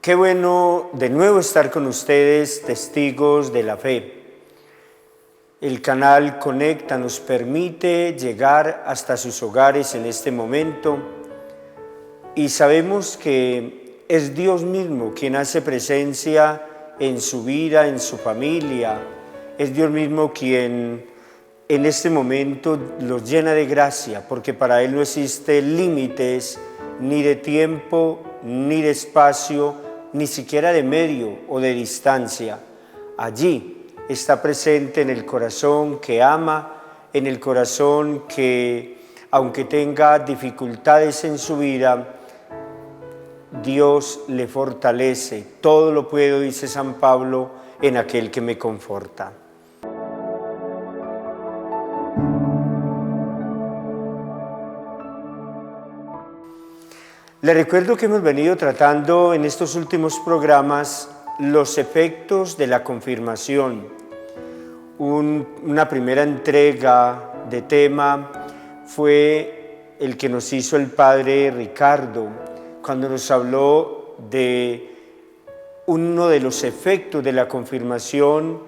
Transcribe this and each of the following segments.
Qué bueno de nuevo estar con ustedes, testigos de la fe. El canal Conecta nos permite llegar hasta sus hogares en este momento y sabemos que es Dios mismo quien hace presencia en su vida, en su familia. Es Dios mismo quien en este momento los llena de gracia, porque para Él no existen límites ni de tiempo, ni de espacio, ni siquiera de medio o de distancia. Allí está presente en el corazón que ama, en el corazón que, aunque tenga dificultades en su vida, Dios le fortalece. Todo lo puedo, dice San Pablo, en aquel que me conforta. Les recuerdo que hemos venido tratando en estos últimos programas los efectos de la confirmación. Una primera entrega de tema fue el que nos hizo el padre Ricardo, cuando nos habló de uno de los efectos de la confirmación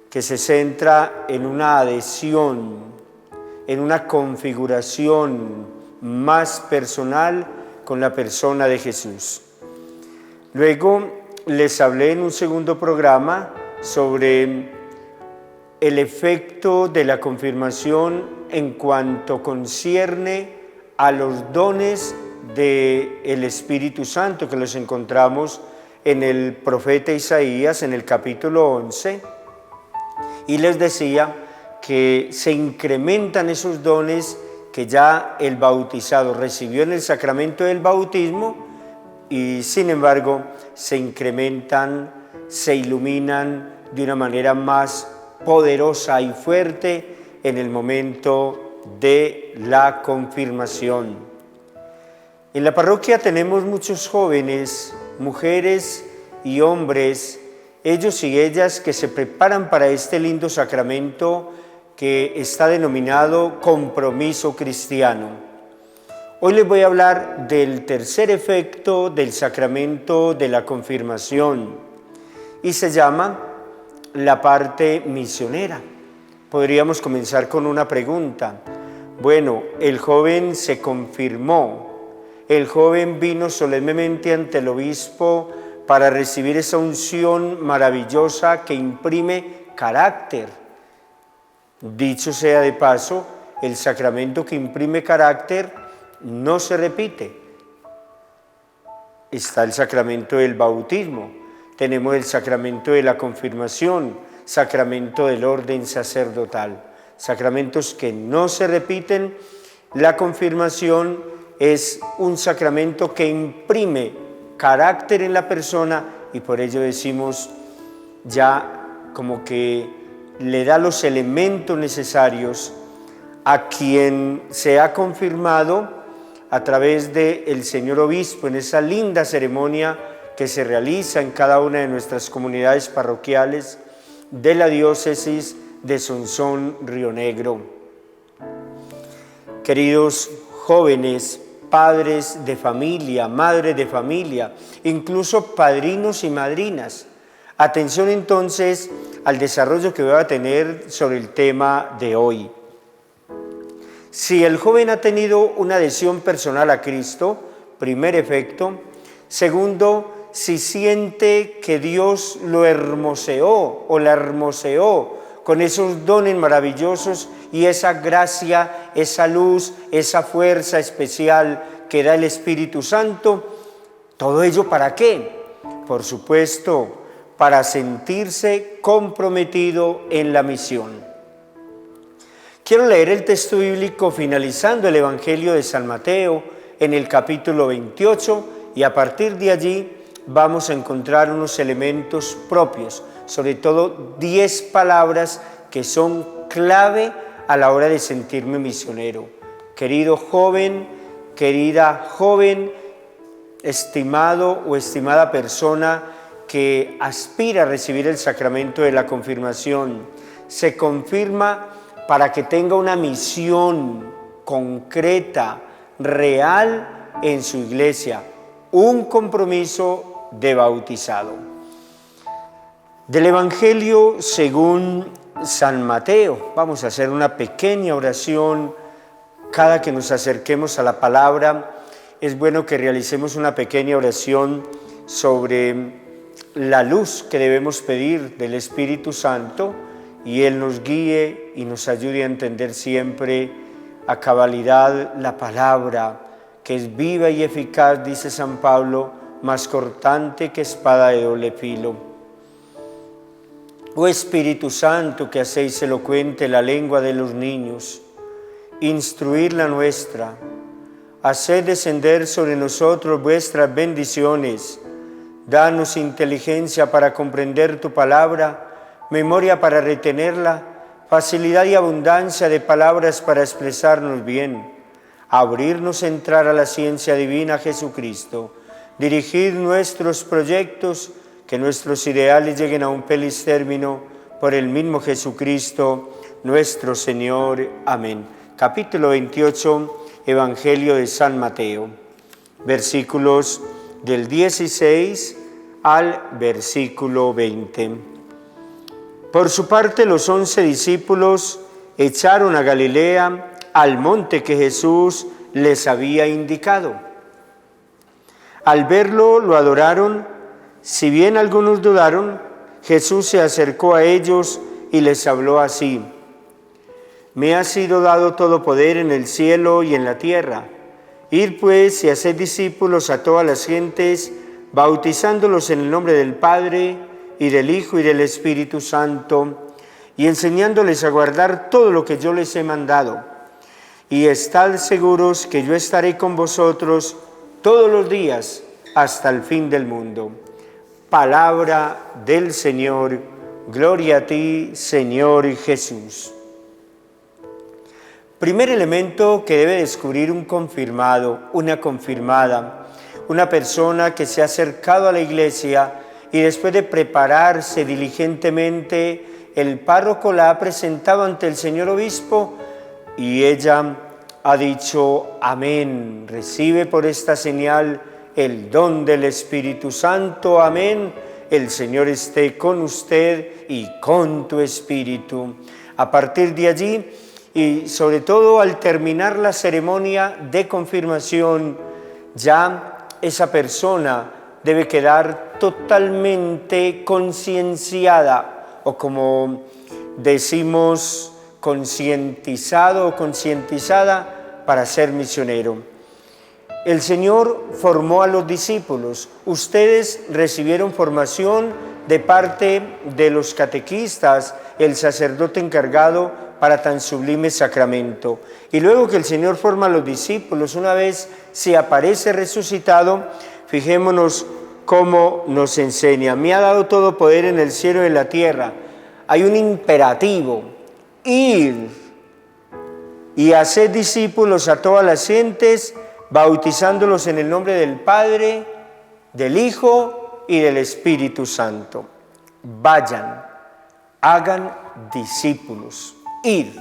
que se centra en una adhesión, en una configuración más personal con la persona de Jesús. Luego les hablé en un segundo programa sobre el efecto de la confirmación en cuanto concierne a los dones del Espíritu Santo, que los encontramos en el profeta Isaías, en el capítulo 11, y les decía que se incrementan esos dones que ya el bautizado recibió en el sacramento del bautismo y sin embargo se incrementan, se iluminan de una manera más poderosa y fuerte en el momento de la confirmación. En la parroquia tenemos muchos jóvenes, mujeres y hombres, ellos y ellas que se preparan para este lindo sacramento que está denominado compromiso cristiano. Hoy les voy a hablar del tercer efecto del sacramento de la confirmación y se llama la parte misionera. Podríamos comenzar con una pregunta. Bueno, el joven se confirmó, el joven vino solemnemente ante el obispo para recibir esa unción maravillosa que imprime carácter. Dicho sea de paso, el sacramento que imprime carácter no se repite. Está el sacramento del bautismo, tenemos el sacramento de la confirmación, sacramento del orden sacerdotal, sacramentos que no se repiten. La confirmación es un sacramento que imprime carácter en la persona y por ello decimos ya como que le da los elementos necesarios a quien se ha confirmado a través del señor obispo en esa linda ceremonia que se realiza en cada una de nuestras comunidades parroquiales de la diócesis de Sonsón, Río Negro. Queridos jóvenes, padres de familia, madres de familia, incluso padrinos y madrinas, atención entonces al desarrollo que voy a tener sobre el tema de hoy. Si el joven ha tenido una adhesión personal a Cristo, primer efecto. Segundo, si siente que Dios lo hermoseó o la hermoseó con esos dones maravillosos y esa gracia, esa luz, esa fuerza especial que da el Espíritu Santo. ¿Todo ello para qué? Por supuesto, para sentirse comprometido en la misión. Quiero leer el texto bíblico finalizando el Evangelio de San Mateo en el capítulo 28 y a partir de allí vamos a encontrar unos elementos propios, sobre todo 10 palabras que son clave a la hora de sentirme misionero. Querido joven, querida joven, estimado o estimada persona que aspira a recibir el sacramento de la confirmación, se confirma para que tenga una misión concreta, real en su iglesia, un compromiso de bautizado. Del Evangelio según San Mateo. Vamos a hacer una pequeña oración cada que nos acerquemos a la palabra. Es bueno que realicemos una pequeña oración sobre la luz que debemos pedir del Espíritu Santo y Él nos guíe y nos ayude a entender siempre a cabalidad la palabra, que es viva y eficaz, dice San Pablo, más cortante que espada de doble filo. Oh Espíritu Santo, que hacéis elocuente la lengua de los niños, instruir la nuestra, haced descender sobre nosotros vuestras bendiciones, danos inteligencia para comprender tu palabra, memoria para retenerla, facilidad y abundancia de palabras para expresarnos bien, abrirnos a entrar a la ciencia divina Jesucristo, dirigir nuestros proyectos, que nuestros ideales lleguen a un feliz término por el mismo Jesucristo, nuestro Señor. Amén. Capítulo 28, Evangelio de San Mateo, versículos del 16 al versículo 20. Por su parte, los 11 discípulos echaron a Galilea, al monte que Jesús les había indicado. Al verlo, lo adoraron. Si bien algunos dudaron, Jesús se acercó a ellos y les habló así: Me ha sido dado todo poder en el cielo y en la tierra. Id pues y haced discípulos a todas las gentes, bautizándolos en el nombre del Padre, y del Hijo, y del Espíritu Santo, y enseñándoles a guardar todo lo que yo les he mandado. Y estad seguros que yo estaré con vosotros todos los días hasta el fin del mundo. Palabra del Señor. Gloria a ti, Señor Jesús. Primer elemento que debe descubrir un confirmado, una confirmada, una persona que se ha acercado a la iglesia y después de prepararse diligentemente, el párroco la ha presentado ante el señor obispo y ella ha dicho amén. Recibe por esta señal el don del Espíritu Santo. Amén. El Señor esté con usted y con tu espíritu. A partir de allí, y sobre todo al terminar la ceremonia de confirmación, ya esa persona debe quedar totalmente concienciada, o como decimos, concientizado o concientizada para ser misionero. El Señor formó a los discípulos. Ustedes recibieron formación de parte de los catequistas, el sacerdote encargado para tan sublime sacramento. Y luego que el Señor forma a los discípulos, una vez se aparece resucitado, fijémonos cómo nos enseña. Me ha dado todo poder en el cielo y en la tierra. Hay un imperativo: ir y hacer discípulos a todas las gentes, bautizándolos en el nombre del Padre, del Hijo y del Espíritu Santo. Vayan, hagan discípulos. Ir.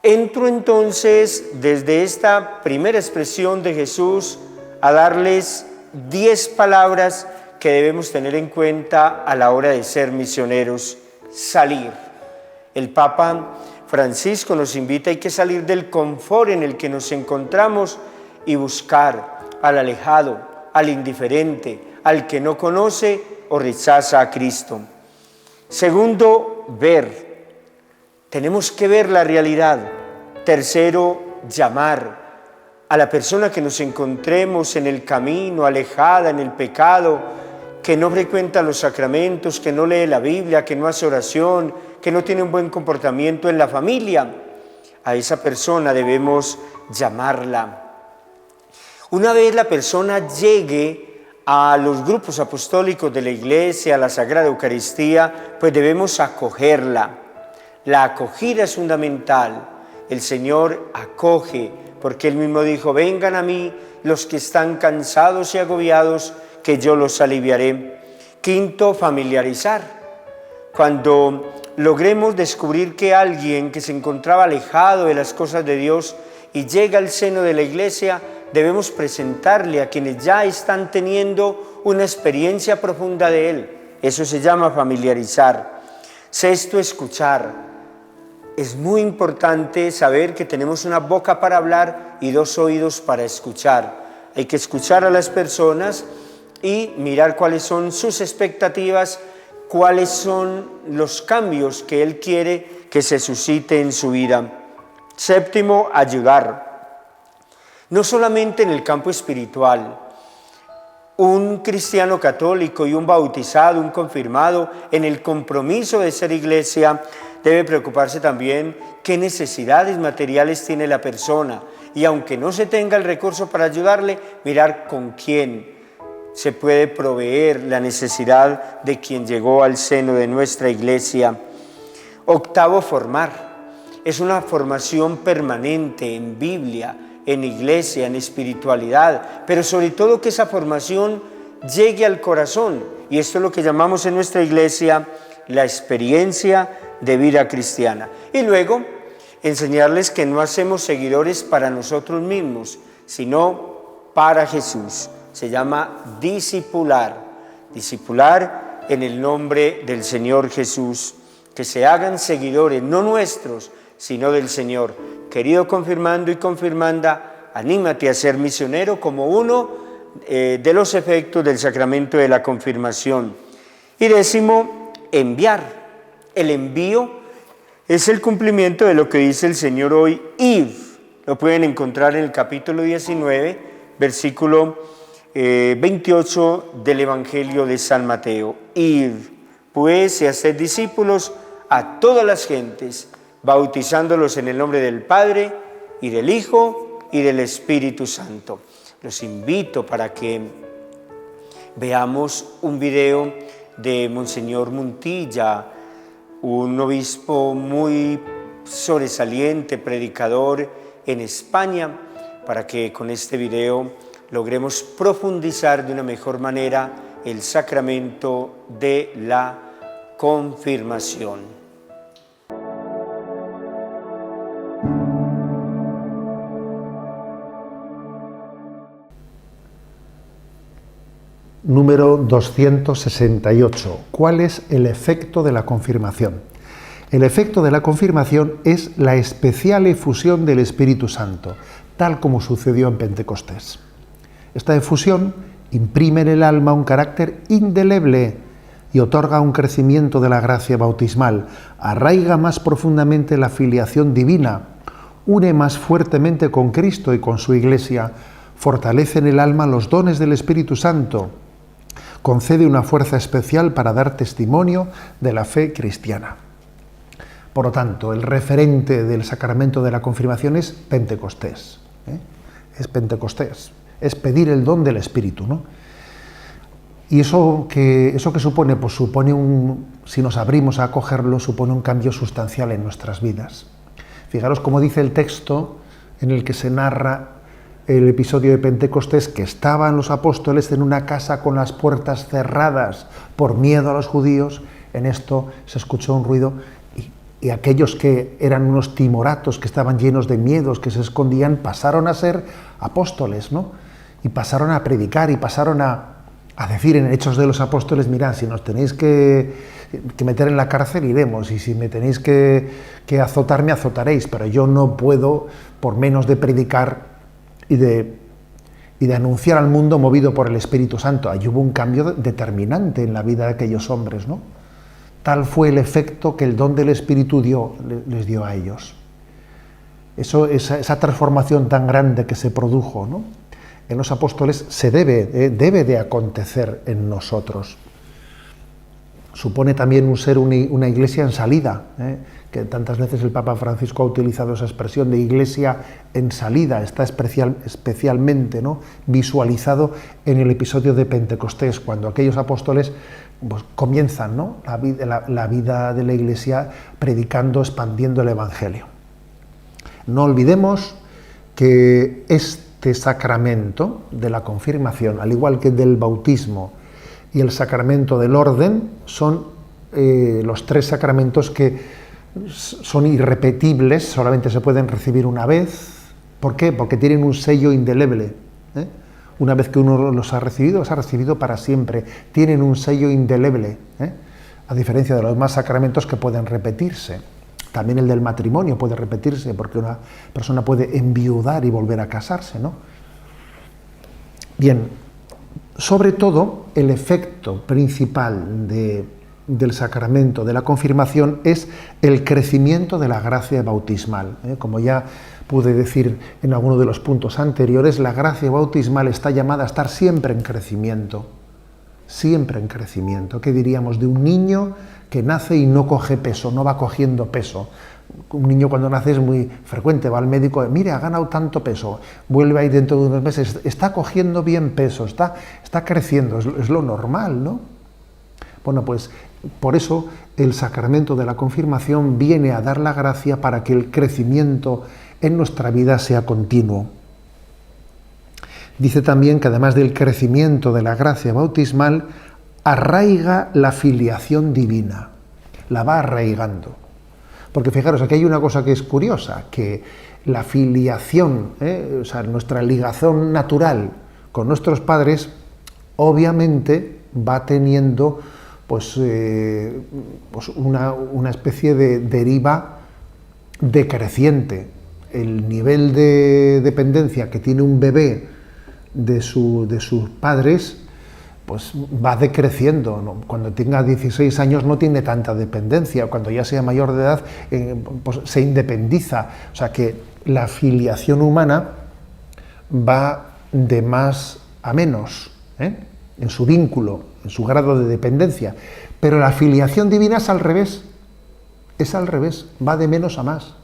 Entro entonces desde esta primera expresión de Jesús a darles 10 palabras que debemos tener en cuenta a la hora de ser misioneros. Salir. El Papa Francisco nos invita, hay que salir del confort en el que nos encontramos y buscar al alejado, al indiferente, al que no conoce o rechaza a Cristo. Segundo, ver. Tenemos que ver la realidad. Tercero, llamar a la persona que nos encontremos en el camino, alejada en el pecado, que no frecuenta los sacramentos, que no lee la Biblia, que no hace oración, que no tiene un buen comportamiento en la familia. A esa persona debemos llamarla. Una vez la persona llegue a los grupos apostólicos de la Iglesia, a la Sagrada Eucaristía, pues debemos acogerla. La acogida es fundamental. El Señor acoge, porque Él mismo dijo: vengan a mí los que están cansados y agobiados, que yo los aliviaré. Quinto, familiarizar. Cuando logremos descubrir que alguien que se encontraba alejado de las cosas de Dios y llega al seno de la iglesia, debemos presentarle a quienes ya están teniendo una experiencia profunda de Él. Eso se llama familiarizar. Sexto, escuchar. Es muy importante saber que tenemos una boca para hablar y dos oídos para escuchar. Hay que escuchar a las personas y mirar cuáles son sus expectativas, cuáles son los cambios que Él quiere que se suscite en su vida. Séptimo, ayudar. No solamente en el campo espiritual. Un cristiano católico y un bautizado, un confirmado, en el compromiso de ser iglesia, debe preocuparse también qué necesidades materiales tiene la persona y aunque no se tenga el recurso para ayudarle, mirar con quién se puede proveer la necesidad de quien llegó al seno de nuestra iglesia. Octavo, formar. Es una formación permanente en Biblia, en iglesia, en espiritualidad, pero sobre todo que esa formación llegue al corazón. Y esto es lo que llamamos en nuestra iglesia la experiencia de vida cristiana. Y luego, enseñarles que no hacemos seguidores para nosotros mismos, sino para Jesús. Se llama discipular. Discipular en el nombre del Señor Jesús. Que se hagan seguidores, no nuestros, sino del Señor. Querido confirmando y confirmanda, anímate a ser misionero como uno de los efectos del sacramento de la confirmación. Y décimo, enviar. El envío es el cumplimiento de lo que dice el Señor hoy, id. Lo pueden encontrar en el capítulo 19, versículo 28 del Evangelio de San Mateo. Id, pues, y haced discípulos a todas las gentes, bautizándolos en el nombre del Padre, y del Hijo, y del Espíritu Santo. Los invito para que veamos un video de Monseñor Muntilla, un obispo muy sobresaliente, predicador en España, para que con este video logremos profundizar de una mejor manera el sacramento de la confirmación. Número 268. ¿Cuál es el efecto de la confirmación? El efecto de la confirmación es la especial efusión del Espíritu Santo, tal como sucedió en Pentecostés. Esta efusión imprime en el alma un carácter indeleble y otorga un crecimiento de la gracia bautismal, arraiga más profundamente la filiación divina, une más fuertemente con Cristo y con su Iglesia, fortalece en el alma los dones del Espíritu Santo, concede una fuerza especial para dar testimonio de la fe cristiana. Por lo tanto, el referente del sacramento de la confirmación es Pentecostés. Es Pentecostés, es pedir el don del Espíritu, ¿no? Y eso que supone, pues supone si nos abrimos a acogerlo, supone un cambio sustancial en nuestras vidas. Fijaros cómo dice el texto en el que se narra el episodio de Pentecostés, que estaban los apóstoles en una casa con las puertas cerradas por miedo a los judíos. En esto se escuchó un ruido y aquellos que eran unos timoratos, que estaban llenos de miedos, que se escondían, pasaron a ser apóstoles, ¿no? Y pasaron a predicar y pasaron a decir en Hechos de los Apóstoles: mirad, si nos tenéis que meter en la cárcel, iremos, y si me tenéis que azotar, me azotaréis, pero yo no puedo, por menos de predicar y de anunciar al mundo movido por el Espíritu Santo. Allí hubo un cambio determinante en la vida de aquellos hombres, ¿no? Tal fue el efecto que el don del Espíritu les dio a ellos. Esa transformación tan grande que se produjo, ¿no?, en los apóstoles debe de acontecer en nosotros. Supone también una iglesia en salida, que tantas veces el Papa Francisco ha utilizado esa expresión de iglesia en salida. Está especialmente, ¿no?, visualizado en el episodio de Pentecostés, cuando aquellos apóstoles pues comienzan, ¿no?, la vida de la iglesia predicando, expandiendo el Evangelio. No olvidemos que este sacramento de la confirmación, al igual que del bautismo y el sacramento del orden, son los tres sacramentos que son irrepetibles, solamente se pueden recibir una vez. ¿Por qué? Porque tienen un sello indeleble, una vez que uno los ha recibido para siempre, tienen un sello indeleble, a diferencia de los demás sacramentos que pueden repetirse. También el del matrimonio puede repetirse, porque una persona puede enviudar y volver a casarse, ¿no? Bien, sobre todo, el efecto principal del sacramento de la confirmación es el crecimiento de la gracia bautismal. Como ya pude decir en alguno de los puntos anteriores, la gracia bautismal está llamada a estar siempre en crecimiento. Siempre en crecimiento. ¿Qué diríamos de un niño que nace y no coge peso, no va cogiendo peso? Un niño cuando nace es muy frecuente, va al médico, mire, ha ganado tanto peso, vuelve ahí dentro de unos meses, está cogiendo bien peso, está creciendo, es lo normal, ¿no? Bueno, pues por eso el sacramento de la confirmación viene a dar la gracia para que el crecimiento en nuestra vida sea continuo. Dice también que además del crecimiento de la gracia bautismal, arraiga la filiación divina, la va arraigando. Porque fijaros, aquí hay una cosa que es curiosa, que la filiación, o sea, nuestra ligación natural con nuestros padres, obviamente va teniendo pues una especie de deriva decreciente. El nivel de dependencia que tiene un bebé de sus padres, pues va decreciendo, ¿no? Cuando tenga 16 años no tiene tanta dependencia, cuando ya sea mayor de edad pues se independiza. O sea que la filiación humana va de más a menos, en su vínculo, en su grado de dependencia. Pero la filiación divina es al revés, va de menos a más.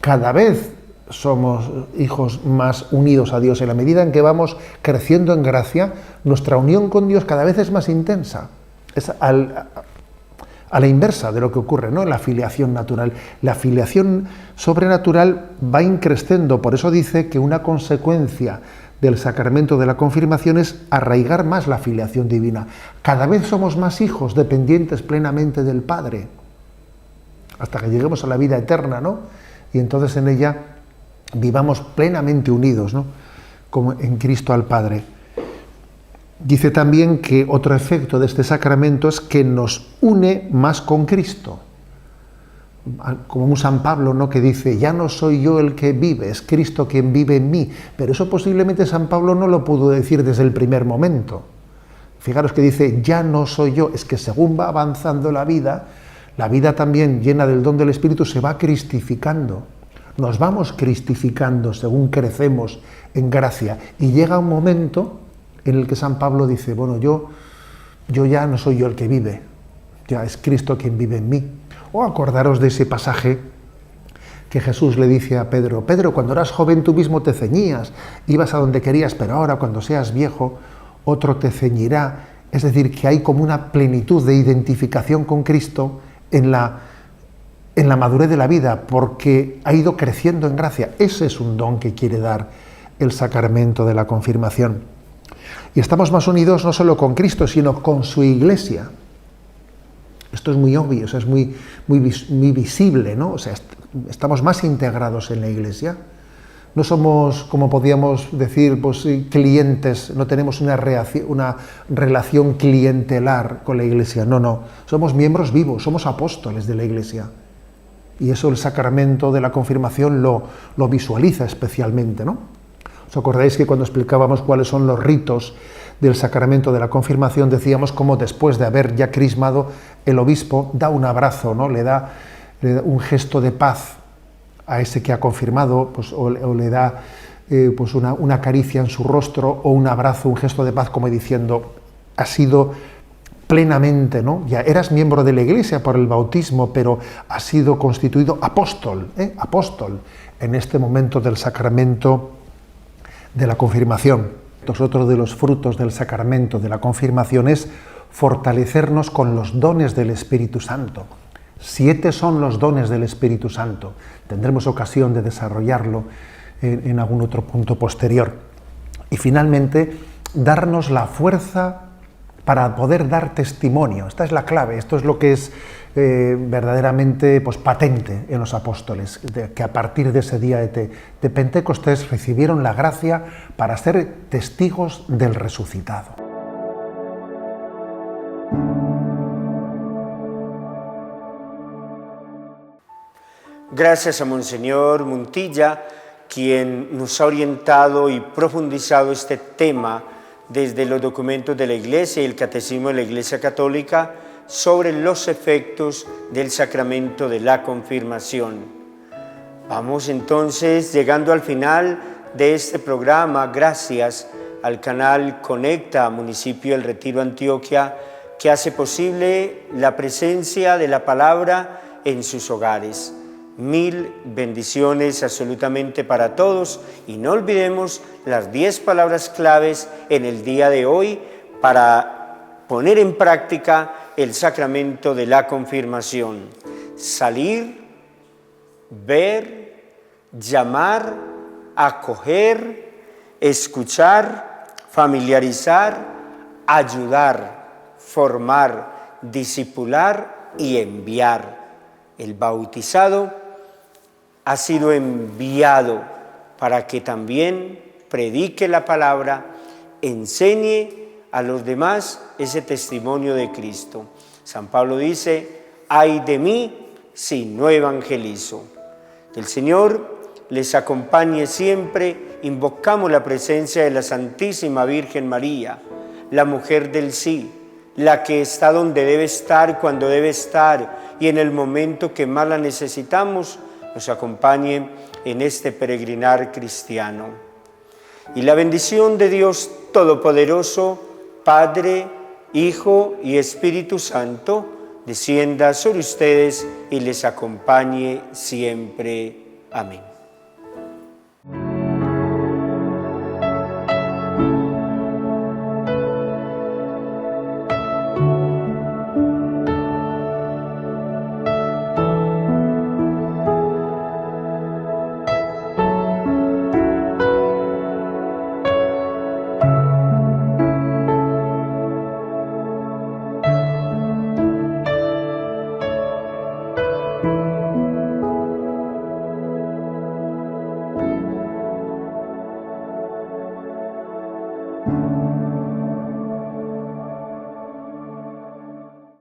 Cada vez somos hijos más unidos a Dios. En la medida en que vamos creciendo en gracia, nuestra unión con Dios cada vez es más intensa. Es a la inversa de lo que ocurre, ¿no? En la filiación natural. La filiación sobrenatural va increciendo. Por eso dice que una consecuencia del sacramento de la confirmación es arraigar más la filiación divina. Cada vez somos más hijos dependientes plenamente del Padre, hasta que lleguemos a la vida eterna, ¿no? Y entonces en ella vivamos plenamente unidos, ¿no? Como en Cristo al Padre. Dice también que otro efecto de este sacramento es que nos une más con Cristo. Como un San Pablo, ¿no? Que dice, ya no soy yo el que vive, es Cristo quien vive en mí. Pero eso posiblemente San Pablo no lo pudo decir desde el primer momento. Fijaros que dice, ya no soy yo, es que según va avanzando la vida también llena del don del Espíritu se va cristificando. Nos vamos cristificando según crecemos en gracia. Y llega un momento en el que San Pablo dice, bueno, yo ya no soy yo el que vive, ya es Cristo quien vive en mí. O acordaros de ese pasaje que Jesús le dice a Pedro, Pedro, cuando eras joven tú mismo te ceñías, ibas a donde querías, pero ahora cuando seas viejo, otro te ceñirá. Es decir, que hay como una plenitud de identificación con Cristo en la madurez de la vida, porque ha ido creciendo en gracia. Ese es un don que quiere dar el sacramento de la confirmación. Y estamos más unidos no solo con Cristo, sino con su Iglesia. Esto es muy obvio, o sea, es muy visible, ¿no? O sea, estamos más integrados en la Iglesia. No somos, como podríamos decir, pues, clientes, no tenemos una relación clientelar con la Iglesia. No. Somos miembros vivos, somos apóstoles de la Iglesia. Y eso el sacramento de la confirmación lo visualiza especialmente, ¿no? ¿Os acordáis que cuando explicábamos cuáles son los ritos del sacramento de la confirmación, decíamos cómo después de haber ya crismado, el obispo da un abrazo, ¿no? Le da un gesto de paz a ese que ha confirmado, pues, o le da pues una caricia en su rostro, o un abrazo, un gesto de paz, como diciendo, has sido plenamente, ¿no? Ya eras miembro de la Iglesia por el bautismo, pero has sido constituido apóstol en este momento del sacramento de la confirmación. Otro de los frutos del sacramento de la confirmación es fortalecernos con los dones del Espíritu Santo. 7 son los dones del Espíritu Santo. Tendremos ocasión de desarrollarlo en algún otro punto posterior. Y finalmente, darnos la fuerza para poder dar testimonio. Esta es la clave, esto es lo que es verdaderamente pues, patente en los apóstoles, que a partir de ese día de Pentecostés recibieron la gracia para ser testigos del resucitado. Gracias a Monseñor Muntilla, quien nos ha orientado y profundizado este tema desde los documentos de la Iglesia y el Catecismo de la Iglesia Católica sobre los efectos del sacramento de la confirmación. Vamos entonces llegando al final de este programa, gracias al canal Conecta Municipio del Retiro Antioquia, que hace posible la presencia de la palabra en sus hogares. Mil bendiciones absolutamente para todos y no olvidemos las 10 palabras claves en el día de hoy para poner en práctica el sacramento de la confirmación. Salir, ver, llamar, acoger, escuchar, familiarizar, ayudar, formar, discipular y enviar. El bautizado ha sido enviado para que también predique la palabra, enseñe a los demás ese testimonio de Cristo. San Pablo dice, ay de mí si no evangelizo. Que el Señor les acompañe siempre. Invocamos la presencia de la Santísima Virgen María, la mujer del sí, la que está donde debe estar, cuando debe estar y en el momento que más la necesitamos, nos acompañe en este peregrinar cristiano. Y la bendición de Dios Todopoderoso, Padre, Hijo y Espíritu Santo, descienda sobre ustedes y les acompañe siempre. Amén.